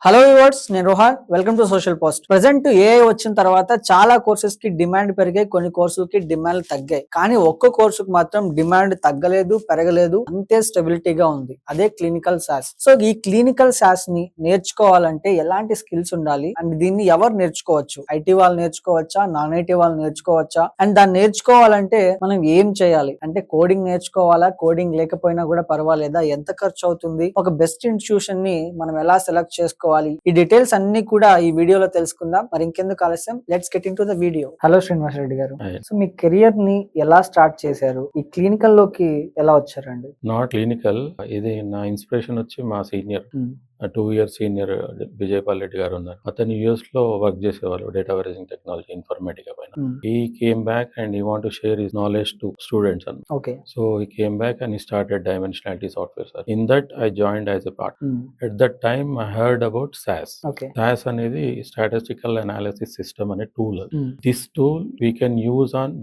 Hello viewers, నేను Rohan. Welcome to social post. Present AI వచ్చిన తర్వాత చాలా కోర్సెస్ కి డిమాండ్ పెరిగాయి, కొన్ని కోర్సులకి డిమాండ్ తగ్గాయి. కానీ ఒక్క కోర్సుకు మాత్రం డిమాండ్ తగ్గలేదు, పెరగలేదు, అంతే స్టెబిలిటీగా ఉంది. అదే క్లినికల్ సాస్. సో ఈ క్లినికల్ సాస్ ని నేర్చుకోవాలంటే ఎలాంటి స్కిల్స్ ఉండాలి అండ్ దీన్ని ఎవరు నేర్చుకోవచ్చు? ఐటీ వాళ్ళు నేర్చుకోవచ్చా, నాన్ ఐటీ వాళ్ళు నేర్చుకోవచ్చా? అండ్ దాన్ని నేర్చుకోవాలంటే మనం ఏం చేయాలి? అంటే కోడింగ్ నేర్చుకోవాలా, కోడింగ్ లేకపోయినా కూడా పర్వాలేదా, ఎంత ఖర్చు అవుతుంది, ఒక బెస్ట్ ఇన్స్టిట్యూషన్ ని మనం ఎలా సెలెక్ట్ చేసుకోవాలి, ఈ డీటెయిల్స్ అన్ని కూడా ఈ వీడియోలో తెలుసుకుందాం. మరి ఇంకెందుకు ఆలస్యం, let's get into the video. Hello Srinivas Reddy గారు, సో మీ కెరియర్ ని ఎలా స్టార్ట్ చేశారు? ఈ క్లినికల్ లోకి ఎలా వచ్చారండి? నాట్ క్లినికల్, ఇది నా ఇన్స్పిరేషన్ వచ్చి మా senior 2 years senior Vijaypal Reddy గారు ఉన్నారు. అతను యుఎస్ లో వర్క్ చేసేవాళ్ళు డేటా వెరైజింగ్ టెక్నాలజీ ఇన్ఫర్మేటికా పైన. ఈ కేమ్ బ్యాక్ అండ్ ఈ want to share his knowledge to students అన్న. ఓకే. సో ఈ కేమ్ బ్యాక్ అండ్ ఈ started dimensionality software sir. In that I joined as a part. At that time I heard about SAS. Okay. SAS అనేది statistical analysis system అనే tool. This tool we can use on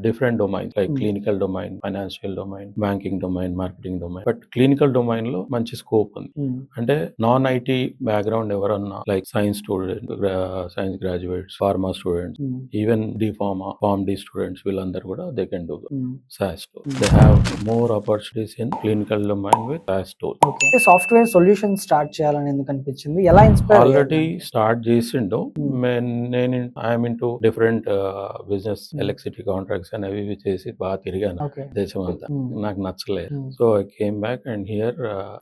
different domains like clinical domain, financial domain, banking domain, marketing domain. But clinical domain లో మంచి scope ఉంది. అంటే non IT background ఎవరన్నా like science student, science graduates, pharma students, even pharm D students, వీళ్ళందరూ కూడా they can do SAS tool. They have more opportunities in clinical domain with SAS tool. Software solution start చేయాలని ఎందుకు అనిపించింది? ఎలా inspire? Already start చేసిండు. నేను I'm into different business, electricity contracts అనేవి ఇవి చేసి బాగా తిరిగాను దేశం అంతా. నాకు నచ్చలేదు. So I came back and here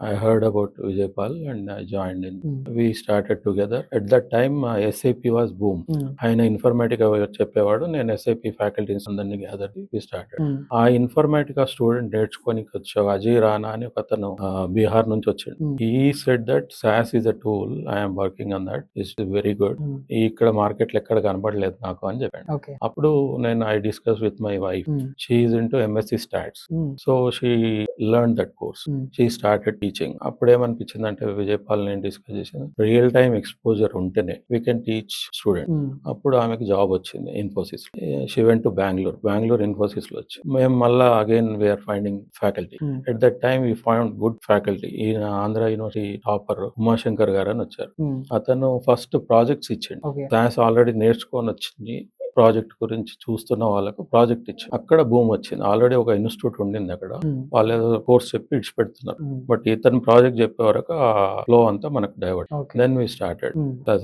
I heard about Vijaypal and I joined in. We started together. At that time SAP was boom. ఆయన ఇన్ఫర్మేటికా చెప్పేవాడు, నేను SAP ఫ్యాకల్టీస్ అందరినీ గ్యాదర్ వి స్టార్టెడ్. ఆ ఇన్ఫర్మేటికా స్టూడెంట్ నేర్చుకోనికి వచ్చావు అజయ్ రానా అని ఒక అతను బీహార్ నుంచి వచ్చాడు. ఈ said that SAS is a tool, I am working on that, it's very good. ఇక్కడ మార్కెట్ లో ఎక్కడ కనబడలేదు నాకు అని చెప్పాడు. అప్పుడు నేను I discuss with my wife. She is into MSc stats. So she learn that course. She started teaching. అప్పుడు ఏమనిపించింది అంటే విజయపాల్ నేను డిస్కస్ చేసింది, రియల్ టైమ్ ఎక్స్పోజర్ ఉంటేనే వీ కెన్ టీచ్ స్టూడెంట్. అప్పుడు ఆమెకి జాబ్ వచ్చింది Infosys. She went to Bengaluru Infosys లో వచ్చి మేము మళ్ళా again we are finding faculty. At that time we found good faculty. ఈయన ఆంధ్ర యూనివర్సిటీ టాపర్ ఉమాశంకర్ గారు అని వచ్చారు. అతను ఫస్ట్ ప్రాజెక్ట్స్ ఇచ్చిండు. సైన్స్ ఆల్రెడీ నేర్చుకొని వచ్చింది, ప్రాజెక్ట్ గురించి చూస్తున్న వాళ్ళకు ప్రాజెక్ట్ ఇచ్చి అక్కడ భూమి వచ్చింది. ఆల్రెడీ ఒక ఇన్స్టిట్యూట్ ఉండింది అక్కడ, వాళ్ళు ఏదో కోర్స్ చెప్పి ఇడిచి పెడుతున్నారు. బట్ ఇతను ప్రాజెక్ట్ చెప్పే వరకు ఆ ఫ్లో అంతా మనకు డైవర్ట్. Then we started.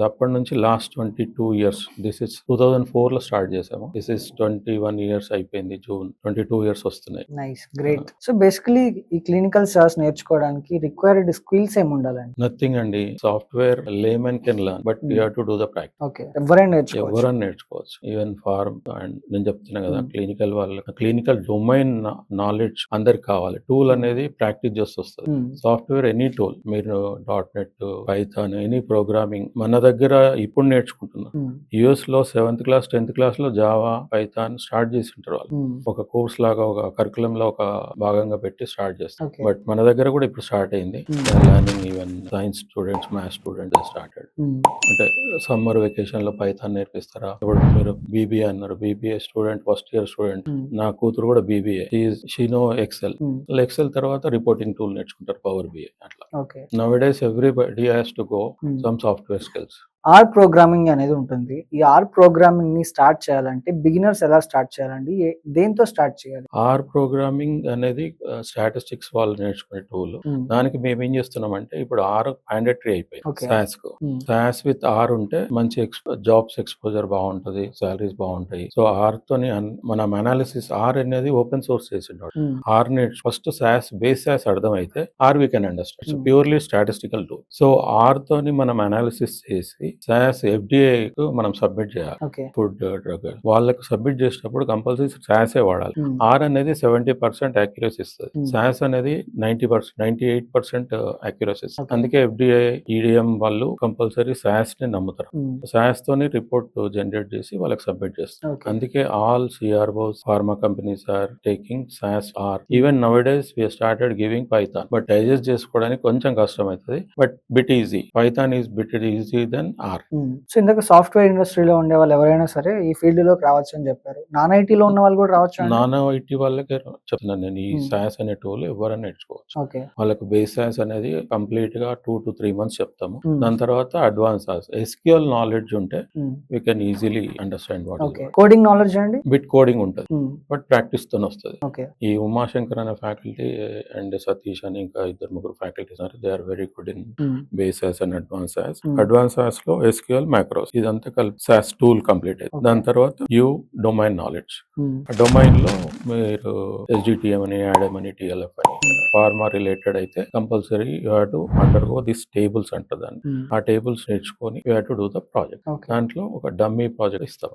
అప్పటి నుంచి లాస్ట్ 22 ఇయర్స్, దిస్ ఇస్ 2004 లో స్టార్ట్ చేసాము. దిస్ ఇస్ 21 ఇయర్స్ అయిపోయింది. జూన్ 22 ఇయర్స్ వస్తున్నాయి. Nice, great. సో బేసికలీ ఈ క్లినికల్ సాస్ నేర్చుకోవడానికి రిక్వైర్డ్ స్కిల్స్ ఏమి ఉండాలండి? నథింగ్ అండి. Software layman can learn, but you have to do the practice. Okay, ఎవరైనా నేర్చుకోవచ్చు. ఈవెన్ ఫార్మ్ అండ్ నేను చెప్తున్నా కదా, క్లినికల్ వాళ్ళకి క్లినికల్ డొమైన్ నాలెడ్జ్ అందరికి కావాలి. టూల్ అనేది ప్రాక్టీస్ చేస్తూ వస్తుంది. సాఫ్ట్వేర్ ఎనీ టూల్, మీరు .NET, పైథాన్, ఎనీ ప్రోగ్రామింగ్ మన దగ్గర ఇప్పుడు నేర్చుకుంటున్నారు. యుఎస్ లో 7th క్లాస్ 10th క్లాస్ లో జావా, పైథాన్ స్టార్ట్ చేసి ఉంటారు వాళ్ళు. ఒక కోర్స్ లాగా, ఒక కరికులం లో ఒక భాగంగా పెట్టి స్టార్ట్ చేస్తారు. బట్ మన దగ్గర కూడా ఇప్పుడు స్టార్ట్ అయింది learning. Even science students, maths students started. అంటే సమ్మర్ వెకేషన్ లో పైథాన్ నేర్పిస్తారా? ఇప్పుడు మీరు BBA అన్నారు, BBA student, first year student. నా కూతురు కూడా BBA. షీ నో ఎక్సెల్ తర్వాత రిపోర్టింగ్ టూల్ నేర్చుకుంటారు, పవర్ BI అట్లా. Nowadays everybody has to go some software skills. R programming అనేది ఉంటుంది. ఈ ఆర్ ప్రోగ్రామింగ్ ని స్టార్ట్ చేయాలంటే బిగినర్స్ ఎలా స్టార్ట్ చేయాలండి? దేంతో స్టార్ట్ చేయాలి? ఆర్ ప్రోగ్రామింగ్ అనేది స్టాటిస్టిక్స్ వాళ్ళు నేర్చుకునే టూల్. దానికి మేము ఏం చేస్తున్నామంటే, ఇప్పుడు ఆర్ మ్యాండేటరీ అయిపోయింది SAS కు. SAS విత్ ఆర్ ఉంటే మంచి జాబ్స్ ఎక్స్పోజర్ బాగుంటది, సాలరీస్ బాగుంటాయి. సో ఆర్ తోని మనం అనాలిసిస్, ఆర్ అనేది ఓపెన్ సోర్స్ చేసిండు. R first SAS base SAS అర్థమైతే R we can understand. So purely statistical tool. So R తోని మనం అనాలిసిస్ చేసి SAS FDA కు మనం సబ్మిట్ చేయాలి. ఫుడ్ డ్రగ్ వాళ్ళకు సబ్మిట్ చేసేటప్పుడు కంపల్సరీ SAS వాడాలి. ఆర్ అనేది 70% యాక్యురసీ ఇస్తుంది. SAS అనేది 98% యాక్యురసీ ఇస్తుంది. అందుకే FDA, EDM వాళ్ళు కంపల్సరీ SAS ని నమ్ముతారు. SAS తోని రిపోర్ట్ జనరేట్ చేసి వాళ్ళకి సబ్మిట్ చేస్తారు. అందుకే all CROs, pharma companies are taking SAS R. Even nowadays we have started giving Python, but digest చేసుకోవడానికి కొంచెం కష్టం అవుతుంది. But bit easy. Python is bit easy than R. So ఇందాక సాఫ్ట్వేర్ ఇండస్ట్రీలో ఉండే వాళ్ళు ఎవరైనా సరే ఈ ఫీల్డ్ లోకి రావచ్చు అని చెప్పారు. నాన్ ఐటీలో ఉన్న వాళ్ళు కూడా రావచ్చు. నాన్ ఐటీ వాళ్ళకే చెప్తున్నాను నేను. ఈ Hmm. సాస్ అనే టూల్ ఎవరైనా నేర్చుకోవచ్చు. ఓకే. వాళ్ళకి బేస్ సాస్ అనేది కంప్లీట్ గా 2 to 3 months చెప్తాము. Hmm. దాని తర్వాత అడ్వాన్స్ సాస్ ఎస్క్యూఎల్ నాలెడ్జ్ ఉంటే we can easily understand what okay. Coding knowledge అండి. బిట్ కోడింగ్ ఉంటుంది, బట్ ప్రాక్టీస్ తోనే వస్తుంది. ఓకే. ఈ ఉమాశంకర్ అనే ఫ్యాకల్టీ అండ్ సతీష్ అని ఇంకా 2-3 ఫ్యాకల్టీస్ ఉన్నారు. They are very good in base SAS and advance SAS. Advance SAS లో ఎస్క్యూఎల్ మ్యాక్రోస్ ఇదంతా కలిపి సాస్ టూల్ కంప్లీట్ అయింది. దాని తర్వాత యూ డొమైన్ నాలెడ్జ్. డొమైన్ లో మీరు ఎస్డిటిఎం అని, యాడమ్ అని, టిఎల్ఎఫ్ అని, ఫార్మా రిలేటెడ్ అయితే compulsory you have to undergo this tables అంటదాన్ని. ఆ టేబుల్స్ నేర్చుకొని you have to do the project. Okay. దాంట్లో ఒక డమ్మీ ప్రాజెక్ట్ ఇస్తాం.